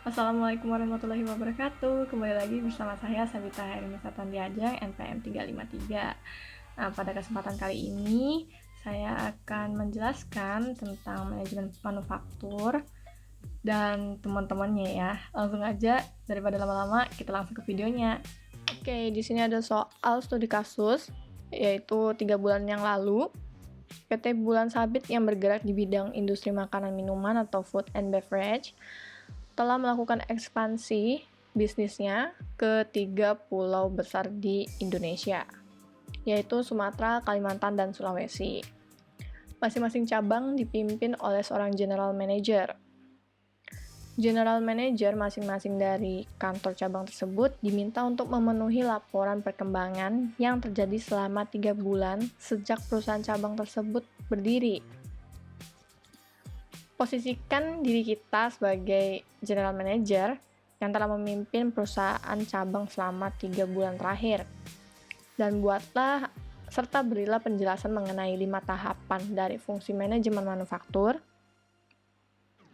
Assalamualaikum warahmatullahi wabarakatuh. Kembali lagi bersama saya Sabita Herinisa Tandiajeng, NPM 353. Nah, pada kesempatan kali ini saya akan menjelaskan tentang manajemen manufaktur dan teman-temannya ya. Langsung aja daripada lama-lama, kita langsung ke videonya. Oke, di sini ada soal studi kasus yaitu 3 bulan yang lalu. PT Bulan Sabit yang bergerak di bidang industri makanan minuman atau food and beverage telah melakukan ekspansi bisnisnya ke 3 pulau besar di Indonesia, yaitu Sumatera, Kalimantan, dan Sulawesi. Masing-masing cabang dipimpin oleh seorang general manager. General manager masing-masing dari kantor cabang tersebut diminta untuk memenuhi laporan perkembangan yang terjadi selama 3 bulan sejak perusahaan cabang tersebut berdiri. Posisikan diri kita sebagai general manager yang telah memimpin perusahaan cabang selama 3 bulan terakhir. Dan buatlah serta berilah penjelasan mengenai 5 tahapan dari fungsi manajemen manufaktur,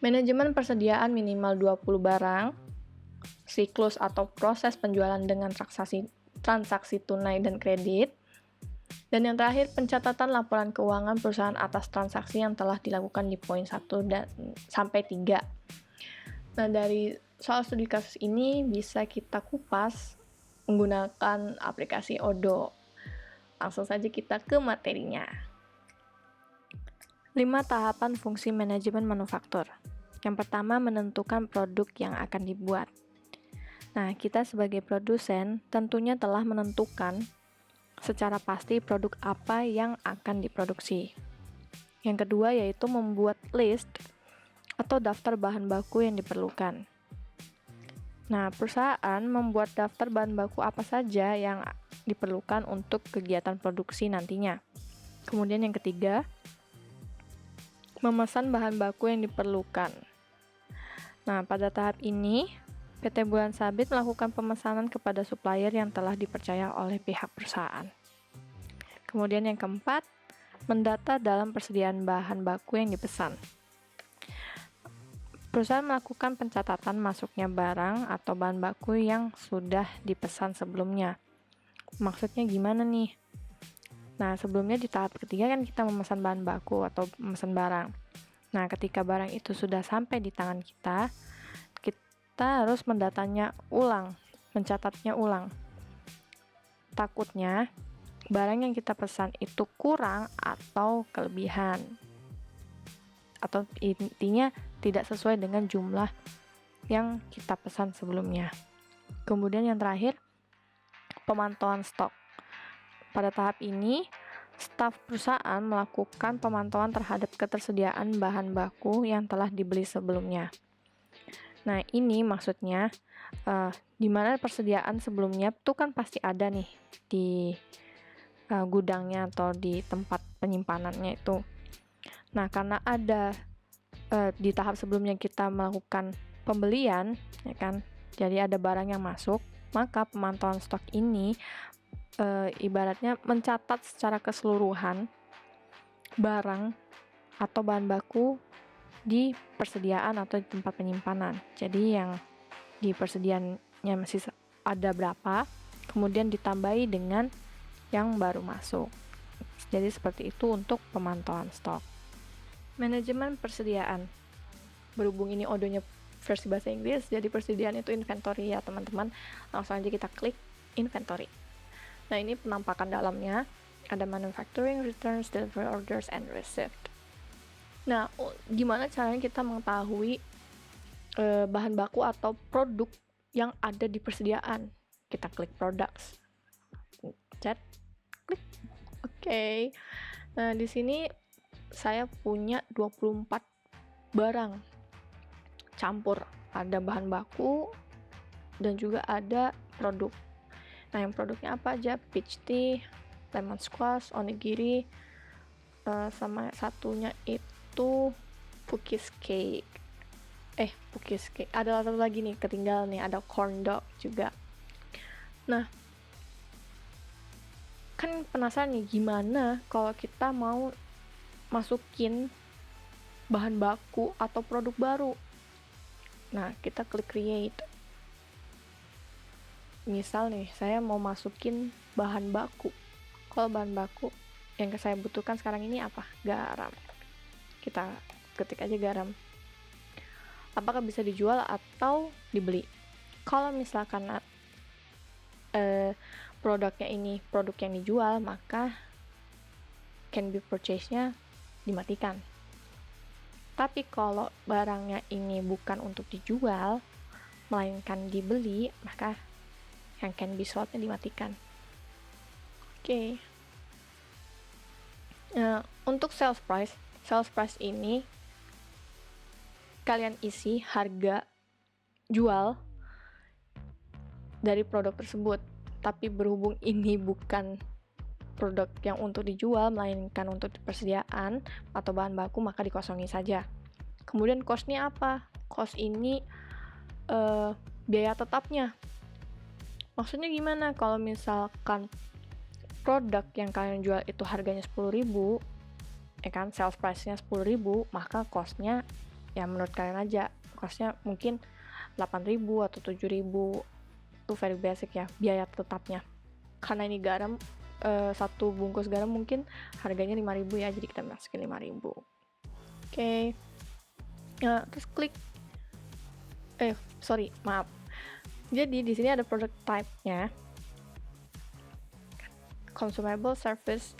manajemen persediaan minimal 20 barang, siklus atau proses penjualan dengan transaksi tunai dan kredit, dan yang terakhir, pencatatan laporan keuangan perusahaan atas transaksi yang telah dilakukan di poin 1 dan sampai 3. Nah, dari soal studi kasus ini bisa kita kupas menggunakan aplikasi Odoo. Langsung saja kita ke materinya. 5 tahapan fungsi manajemen manufaktur. Yang pertama, menentukan produk yang akan dibuat. Nah, kita sebagai produsen tentunya telah menentukan secara pasti produk apa yang akan diproduksi. Yang kedua yaitu membuat list atau daftar bahan baku yang diperlukan. Nah, perusahaan membuat daftar bahan baku apa saja yang diperlukan untuk kegiatan produksi nantinya. Kemudian yang ketiga, memesan bahan baku yang diperlukan. Nah, pada tahap ini, PT Bulan Sabit melakukan pemesanan kepada supplier yang telah dipercaya oleh pihak perusahaan. Kemudian yang keempat, mendata dalam persediaan bahan baku yang dipesan. Perusahaan melakukan pencatatan masuknya barang atau bahan baku yang sudah dipesan sebelumnya. Maksudnya gimana nih? Nah, sebelumnya di tahap ketiga kan kita memesan bahan baku atau memesan barang. Nah, ketika barang itu sudah sampai di tangan kita harus mendatanya ulang, mencatatnya ulang. Takutnya barang yang kita pesan itu kurang atau kelebihan, atau intinya tidak sesuai dengan jumlah yang kita pesan sebelumnya. Kemudian yang terakhir, pemantauan stok. Pada tahap ini, staf perusahaan melakukan pemantauan terhadap ketersediaan bahan baku yang telah dibeli sebelumnya. Nah, ini maksudnya di mana persediaan sebelumnya itu kan pasti ada nih di gudangnya atau di tempat penyimpanannya itu. Nah, karena ada di tahap sebelumnya kita melakukan pembelian, ya kan, jadi ada barang yang masuk, maka pemantauan stok ini ibaratnya mencatat secara keseluruhan barang atau bahan baku di persediaan atau di tempat penyimpanan. Jadi yang di persediaannya masih ada berapa, kemudian ditambahi dengan yang baru masuk. Jadi seperti itu untuk pemantauan stok. Manajemen persediaan. Berhubung ini audionya versi bahasa Inggris, jadi persediaan itu inventory ya teman-teman. Langsung aja kita klik inventory. Nah, ini penampakan dalamnya. Ada manufacturing, returns, delivery orders, and receipt. Nah, gimana caranya kita mengetahui bahan baku atau produk yang ada di persediaan? Kita klik products. Chat, klik. Oke. Nah, di sini saya punya 24 barang campur. Ada bahan baku dan juga ada produk. Nah, yang produknya apa aja? Peach tea, lemon squash, onigiri, sama satunya itu cookies cake. Ada satu lagi nih ketinggalan nih, ada corn dog juga. Nah, kan penasaran nih gimana kalau kita mau masukin bahan baku atau produk baru. Nah, kita klik create. Misal nih, saya mau masukin bahan baku. Kalau bahan baku yang saya butuhkan sekarang ini apa? Garam. Kita ketik aja garam. Apakah bisa dijual atau dibeli? Kalau misalkan produknya ini produk yang dijual, maka can be purchase-nya dimatikan. Tapi kalau barangnya ini bukan untuk dijual, melainkan dibeli, maka yang can be sold-nya dimatikan. Oke. Untuk sales price ini kalian isi harga jual dari produk tersebut. Tapi berhubung ini bukan produk yang untuk dijual, melainkan untuk persediaan atau bahan baku, maka dikosongi saja. Kemudian cost-nya apa? Cost ini biaya tetapnya. Maksudnya gimana? Kalau misalkan produk yang kalian jual itu harganya 10.000, kan sales price-nya 10.000, maka cost-nya ya menurut kalian aja. Cost-nya mungkin 8.000 atau 7.000. Itu very basic ya, biaya tetapnya. Karena ini garam, satu bungkus garam mungkin harganya 5.000 ya, jadi kita masukin 5.000. Oke. Terus klik maaf. Jadi di sini ada product type-nya, consumable, service,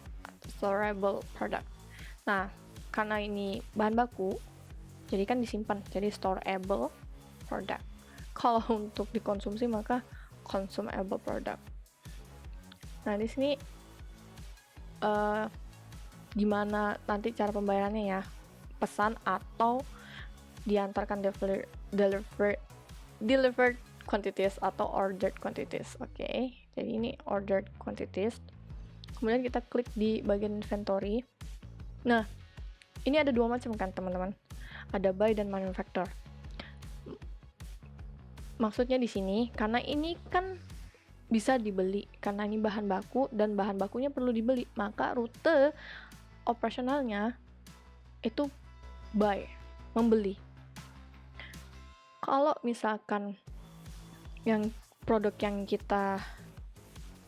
storable product. Nah, karena ini bahan baku, jadi kan disimpan, jadi storable product. Kalau untuk dikonsumsi maka consumable product. Nah, di sini gimana nanti cara pembayarannya ya? Pesan atau diantarkan delivered quantities atau ordered quantities. Oke. Jadi ini ordered quantities. Kemudian kita klik di bagian inventory. Nah, ini ada dua macam kan teman-teman. Ada buy dan manufacture. Maksudnya di sini karena ini kan bisa dibeli, karena ini bahan baku dan bahan bakunya perlu dibeli, maka rute operasionalnya itu buy, membeli. Kalau misalkan yang produk yang kita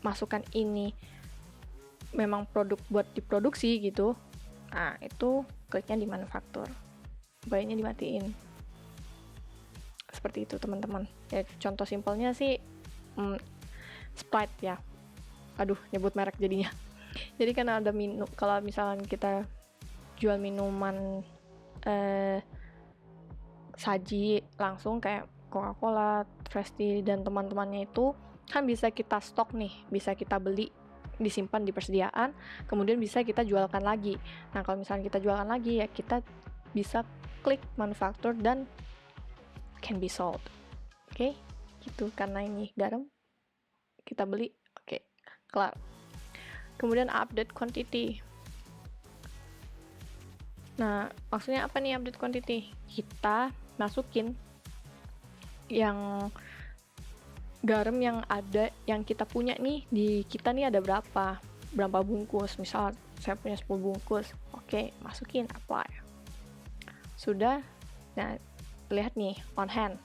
masukkan ini memang produk buat diproduksi gitu, nah itu kliknya di manufaktur, buy-nya dimatiin. Seperti itu teman-teman ya. Contoh simpelnya sih Sprite ya, aduh nyebut merek jadinya. Jadi kan ada kalau misalnya kita jual minuman saji langsung kayak Coca-Cola, Fresh Tea dan teman-temannya itu kan bisa kita stok nih, bisa kita beli, disimpan di persediaan, kemudian bisa kita jualkan lagi. Nah, kalau misalnya kita jualkan lagi ya kita bisa klik manufacture dan can be sold. Oke, gitu. Karena ini garam kita beli, oke, kelar. Kemudian update quantity. Nah, maksudnya apa nih update quantity? Kita masukin yang garam yang ada, yang kita punya nih, di kita nih ada berapa bungkus. Misal saya punya 10 bungkus, oke, masukin apply. Sudah. Nah, lihat nih on hand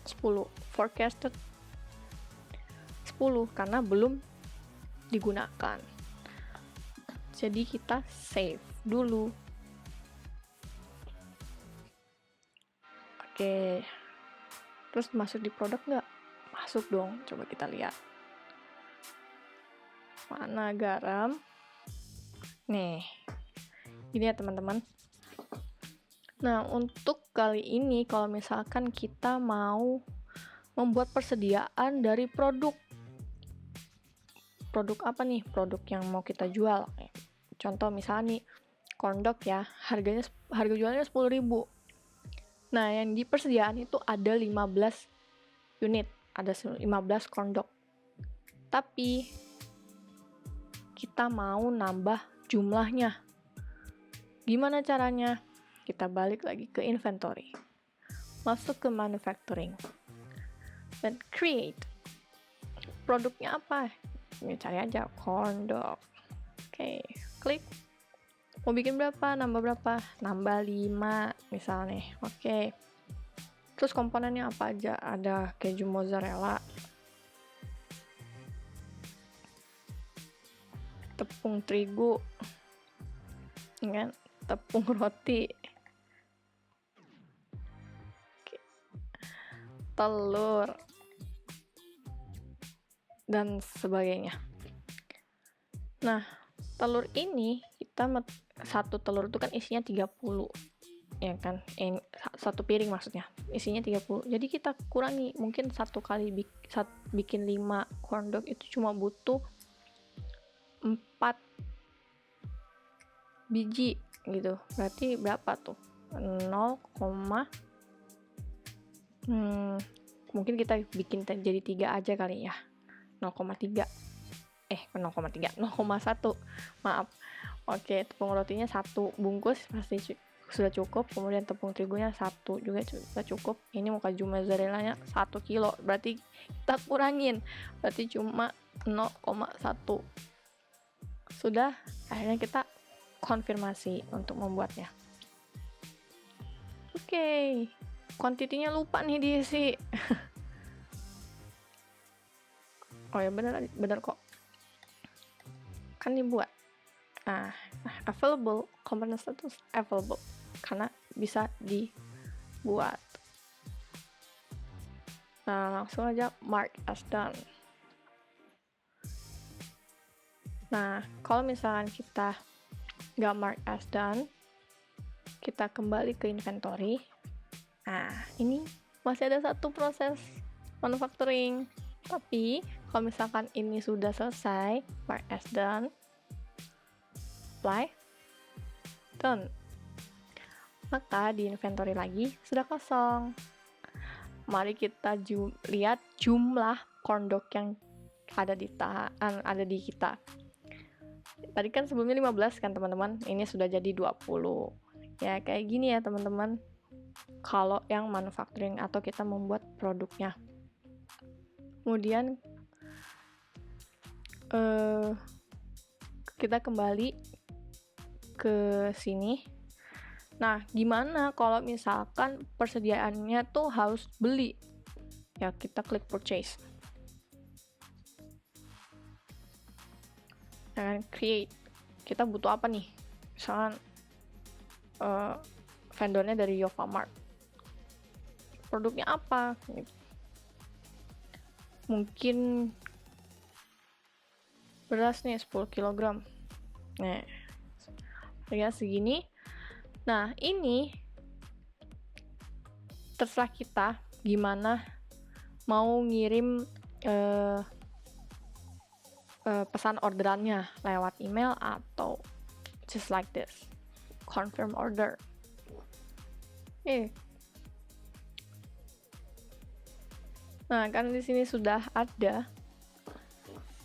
10, forecasted 10 karena belum digunakan, jadi kita save dulu. Oke, terus masuk di produk nggak? Masuk dong, coba kita lihat. Mana garam? Nih, ini ya teman-teman. Nah, untuk kali ini kalau misalkan kita mau membuat persediaan dari produk apa nih? Produk yang mau kita jual. Contoh misalnya nih, corn dog ya, harga jualnya 10.000. Nah, yang di persediaan itu ada 15 unit, ada 15 corn dog. Tapi kita mau nambah jumlahnya. Gimana caranya? Kita balik lagi ke inventory. Masuk ke manufacturing. Dan create. Produknya apa? Ini cari aja corn dog. Oke, klik. Mau bikin berapa? Nambah berapa? Nambah 5 misalnya. Oke. Terus komponennya apa aja? Ada keju mozzarella, tepung terigu, kan? Tepung roti, telur, dan sebagainya. Nah, telur ini satu telur itu kan isinya 30, ya kan? Satu piring maksudnya, isinya 30. Jadi kita kurangi, mungkin satu kali bikin 5 corn dog itu cuma butuh 4 biji gitu. Berarti berapa tuh? 0, mungkin kita bikin jadi 3 aja kali ya. 0,3. 0,1. Maaf. Oke, tepung rotinya 1 bungkus pasti sudah cukup. Kemudian tepung terigunya 1 juga sudah cukup. Ini mau keju mozzarellanya 1 kilo. Berarti kita kurangin. Berarti cuma 0,1. Sudah, akhirnya kita konfirmasi untuk membuatnya. Oke, kuantitinya lupa nih diisi. Oh ya, benar kok. Kan dibuat. Available, component status available, karena bisa dibuat. Nah, langsung aja mark as done. Nah, kalau misalkan kita nggak mark as done, kita kembali ke inventory. Nah, ini masih ada satu proses manufacturing. Tapi, kalau misalkan ini sudah selesai, mark as done, apply, done. Maka di inventory lagi sudah kosong. Mari kita lihat jumlah corn dog yang ada di kita. Tadi kan sebelumnya 15 kan teman-teman, ini sudah jadi 20. Ya kayak gini ya teman-teman, kalau yang manufacturing atau kita membuat produknya. Kemudian kita kembali ke sini. Nah, gimana kalau misalkan persediaannya tuh harus beli? Ya, kita klik purchase. Dan create. Kita butuh apa nih? Misalkan vendornya dari Yovamart. Produknya apa? Mungkin beras nih 10 kg. Nah, harga segini. Nah, ini terserah kita gimana mau ngirim pesan orderannya, lewat email atau just like this, confirm order. Nah, kan di sini sudah ada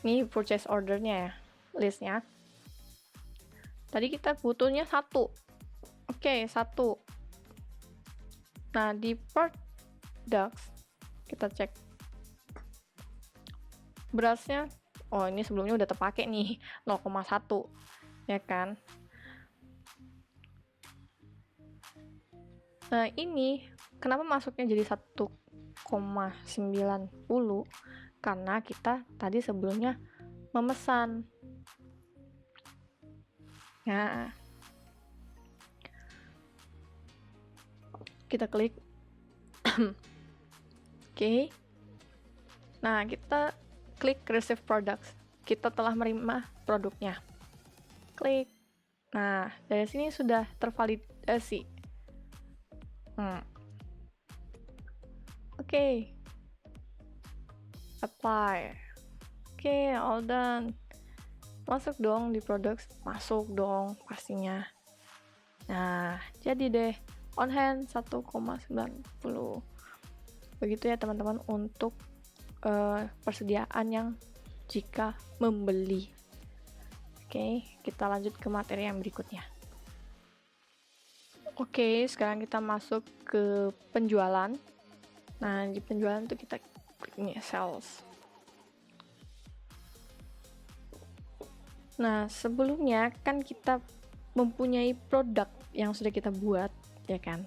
nih purchase ordernya ya, listnya. Tadi kita butuhnya 1. Oke, 1. Nah, di products kita cek berasnya. Oh, ini sebelumnya udah terpakai nih, 0,1. Ya kan? Nah, ini kenapa masuknya jadi 1,90? Karena kita tadi sebelumnya memesan. Nah, kita klik. Oke. Nah, kita klik receive products. Kita telah menerima produknya. Klik. Nah, dari sini sudah tervalidasi. Oke. Apply. Oke, all done. Masuk dong di products. Masuk dong pastinya. Nah, jadi deh. On hand 1,90. Begitu ya teman-teman untuk persediaan yang jika membeli. Oke, kita lanjut ke materi yang berikutnya. Oke, sekarang kita masuk ke penjualan. Nah, di penjualan tuh kita klik nih sales. Nah, sebelumnya kan kita mempunyai produk yang sudah kita buat, ya kan?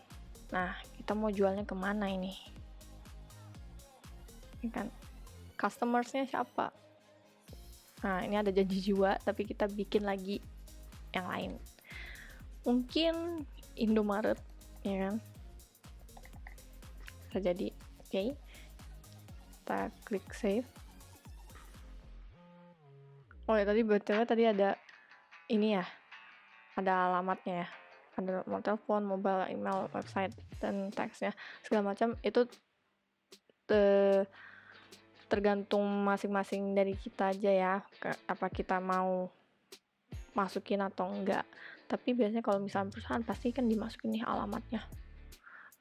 Nah, kita mau jualnya kemana ini, kan customersnya siapa. Nah, ini ada janji jiwa, tapi kita bikin lagi yang lain. Mungkin Indomaret, ya kan? Bisa jadi. Oke. Kita klik save. Oh ya, tadi ada ini ya. Ada alamatnya ya. Ada nomor telepon, mobile, email, website, dan teksnya. Segala macam itu tergantung masing-masing dari kita aja ya, apa kita mau masukin atau enggak. Tapi biasanya kalau misalnya perusahaan pasti kan dimasukin nih alamatnya.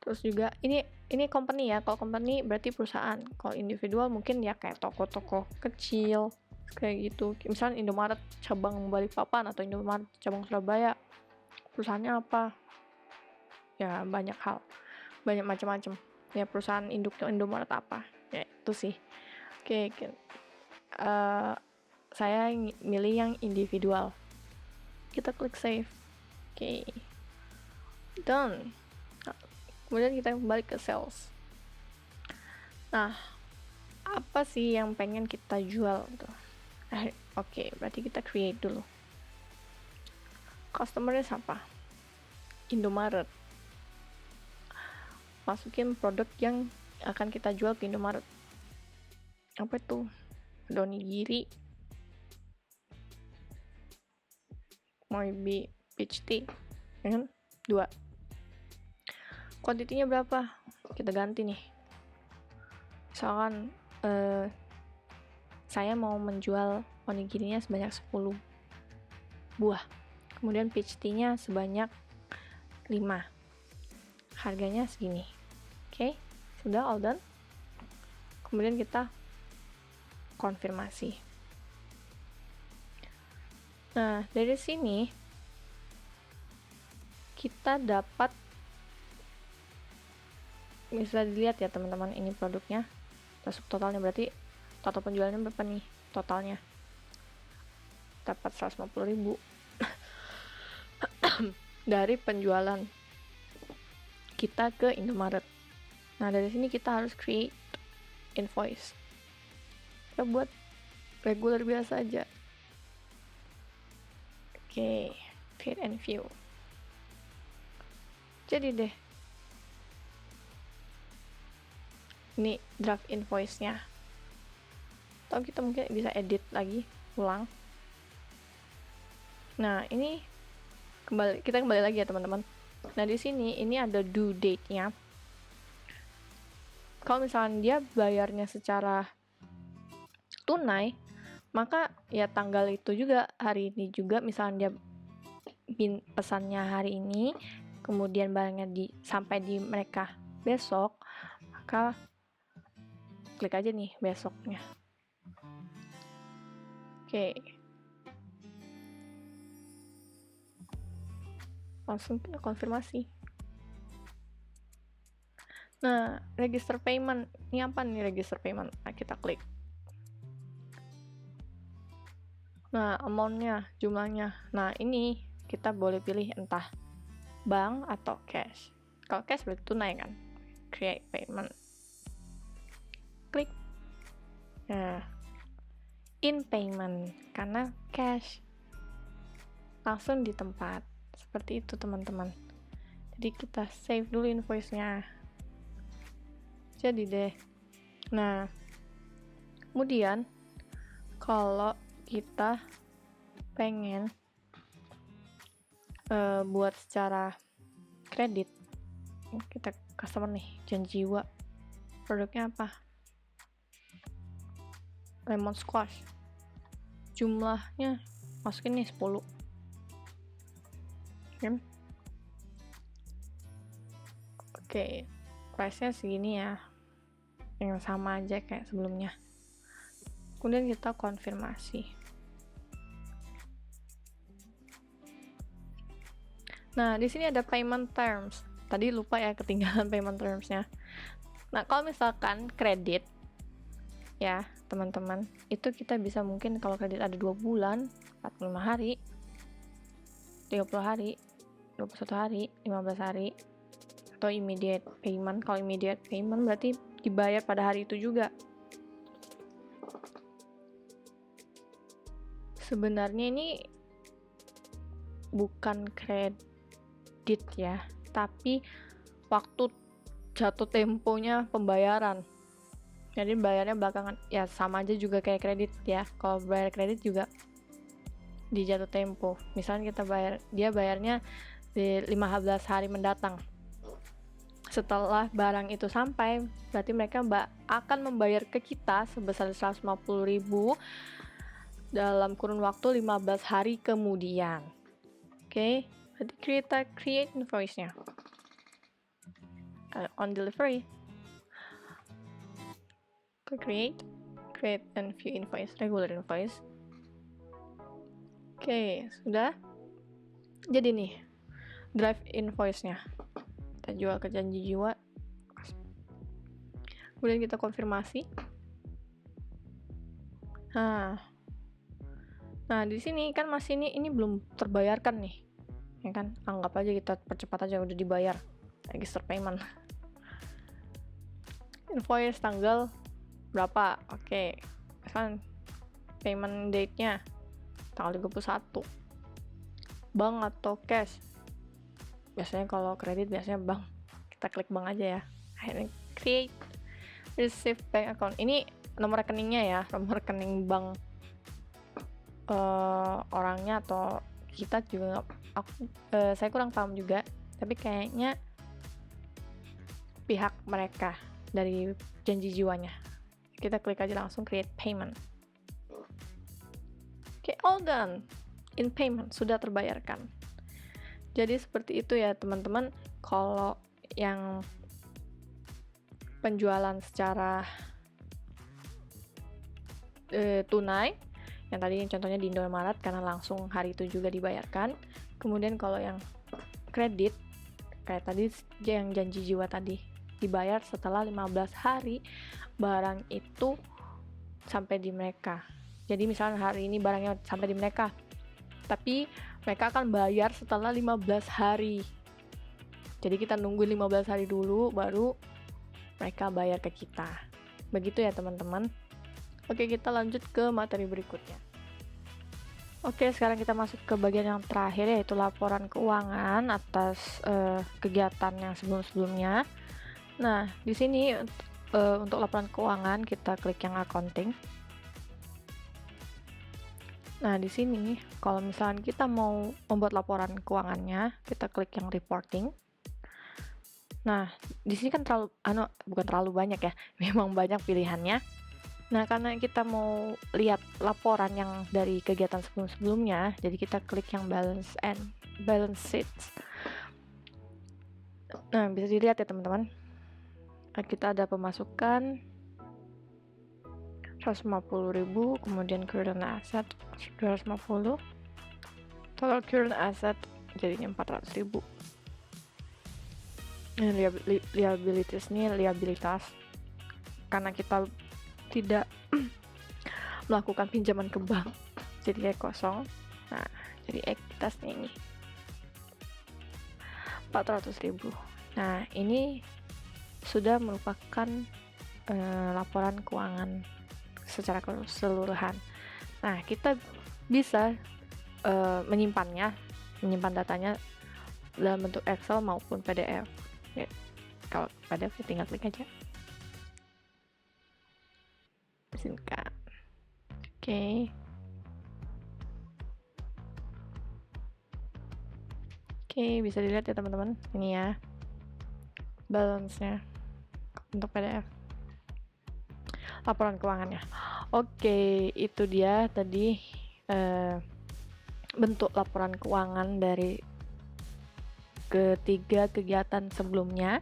Terus juga ini company ya. Kalau company berarti perusahaan. Kalau individual mungkin ya kayak toko-toko kecil kayak gitu. Misalnya Indomaret cabang Balikpapan atau Indomaret cabang Surabaya. Perusahaannya apa? Ya banyak hal, banyak macam-macam. Ya perusahaan induknya Indomaret apa? Ya itu sih. Oke, saya milih yang individual. Kita klik save. Oke, done. Nah, kemudian kita balik ke sales. Nah, apa sih yang pengen kita jual tuh? Oke, berarti kita create dulu. Customer-nya siapa? Indomaret. Masukin produk yang akan kita jual ke Indomaret. Apa itu? Onigiri, maybe peach tea, ya kan? 2. Kuantitinya berapa? Kita ganti nih. Misalkan saya mau menjual onigirinya sebanyak 10 buah. Kemudian peach tea-nya sebanyak 5. Harganya segini. Oke, sudah all done. Kemudian kita konfirmasi. Nah, dari sini kita dapat, bisa dilihat ya teman-teman, ini produknya. Masuk totalnya, berarti total penjualannya berapa nih totalnya? Dapat 150.000 dari penjualan kita ke Indomaret. Nah, dari sini kita harus create invoice. Kita buat regular biasa aja. Oke, create and view. Jadi deh, ini draft invoice-nya. Atau kita mungkin bisa edit lagi, ulang. Nah, ini kita kembali lagi ya teman-teman. Nah, di sini ini ada due date-nya. Kalau misalnya dia bayarnya secara tunai, maka ya tanggal itu juga, hari ini juga. Misalnya dia pesannya hari ini, kemudian barangnya sampai di mereka besok, maka klik aja nih besoknya. Oke. Langsung kita konfirmasi. Nah, register payment. Ini apa nih register payment? Nah, kita klik. Nah, amount-nya, jumlahnya. Nah, ini kita boleh pilih entah bank atau cash. Kalau cash berarti tunai kan? Create payment. Klik. Nah, in payment karena cash. Langsung di tempat. Seperti itu teman-teman. Jadi kita save dulu invoice-nya. Jadi deh. Nah, kemudian kalau kita pengen buat secara kredit, kita customer nih, janji jiwa, produknya apa? Lemon squash, jumlahnya masukin nih 10. Oke, price-nya segini ya, yang sama aja kayak sebelumnya. Kemudian kita konfirmasi. Nah, di sini ada payment terms. Tadi lupa ya, ketinggalan payment terms-nya. Nah, kalau misalkan kredit ya, teman-teman, itu kita bisa mungkin kalau kredit ada 2 bulan, 45 hari, 30 hari, 21 hari, 15 hari, atau immediate payment. Kalau immediate payment berarti dibayar pada hari itu juga. Sebenarnya ini bukan kredit ya, tapi waktu jatuh temponya pembayaran. Jadi bayarnya belakangan, ya sama aja juga kayak kredit ya. Kalau bayar kredit juga di jatuh tempo. Misalnya dia bayarnya di 15 hari mendatang. Setelah barang itu sampai, berarti mereka akan membayar ke kita sebesar 150.000 dalam kurun waktu 15 hari kemudian. Oke, berarti kita create invoice-nya. On delivery, create and view invoice, regular invoice. Oke, sudah. Jadi nih, drive invoice-nya. Kita jual ke Janji Jiwa. Kemudian kita konfirmasi. Nah, di sini kan masih ini belum terbayarkan nih. Ya kan? Anggap aja kita percepat aja udah dibayar. Register payment. Invoice tanggal berapa? Oke. Kan payment date-nya tanggal 31. Bank atau cash? Biasanya kalau kredit biasanya bank. Kita klik bank aja ya. Akhirnya create receive bank account. Ini nomor rekeningnya ya, nomor rekening bank orangnya atau kita juga saya kurang paham juga, tapi kayaknya pihak mereka dari Janji Jiwanya. Kita klik aja langsung create payment. Oke, all done. In payment, sudah terbayarkan. Jadi seperti itu ya teman-teman. Kalau yang penjualan secara tunai, yang tadi contohnya di Indomaret karena langsung hari itu juga dibayarkan. Kemudian kalau yang kredit, kayak tadi yang Janji Jiwa tadi, dibayar setelah 15 hari barang itu sampai di mereka. Jadi misalnya hari ini barangnya sampai di mereka, tapi mereka akan bayar setelah 15 hari. Jadi kita nunggu 15 hari dulu baru mereka bayar ke kita. Begitu ya teman-teman. Oke, kita lanjut ke materi berikutnya. Oke, sekarang kita masuk ke bagian yang terakhir, yaitu laporan keuangan atas kegiatan yang sebelum-sebelumnya. Nah, di sini untuk laporan keuangan kita klik yang accounting. Nah, di sini kalau misalnya kita mau membuat laporan keuangannya, kita klik yang reporting. Nah, di sini kan bukan terlalu banyak ya, memang banyak pilihannya. Nah, karena kita mau lihat laporan yang dari kegiatan sebelum-sebelumnya, jadi kita klik yang balance sheet. Nah, bisa dilihat ya teman-teman. Kita ada pemasukan 150.000, kemudian current asset 250, total current asset jadinya 400.000. Liabilities ini liabilitas karena kita tidak melakukan pinjaman ke bank, jadi kayak kosong. Nah, jadi ekuitasnya ini 400.000. Nah, ini sudah merupakan laporan keuangan secara keseluruhan. Nah, kita bisa menyimpan datanya dalam bentuk Excel maupun PDF. Ya, kalau PDF tinggal klik aja. Singkat. Oke, bisa dilihat ya teman-teman. Ini ya balance-nya untuk PDF. Laporan keuangannya. Oke, itu dia tadi bentuk laporan keuangan dari ketiga kegiatan sebelumnya.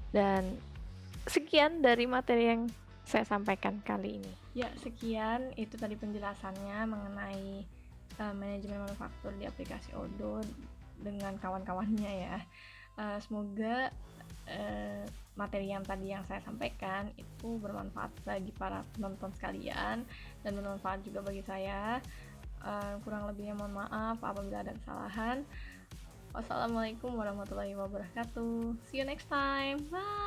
Dan sekian dari materi yang saya sampaikan kali ini. Ya, sekian itu tadi penjelasannya mengenai manajemen manufaktur di aplikasi Odoo dengan kawan-kawannya ya. Semoga materi yang tadi yang saya sampaikan itu bermanfaat bagi para penonton sekalian dan bermanfaat juga bagi saya. Kurang lebihnya mohon maaf apabila ada kesalahan. Wassalamualaikum warahmatullahi wabarakatuh. See you next time. Bye.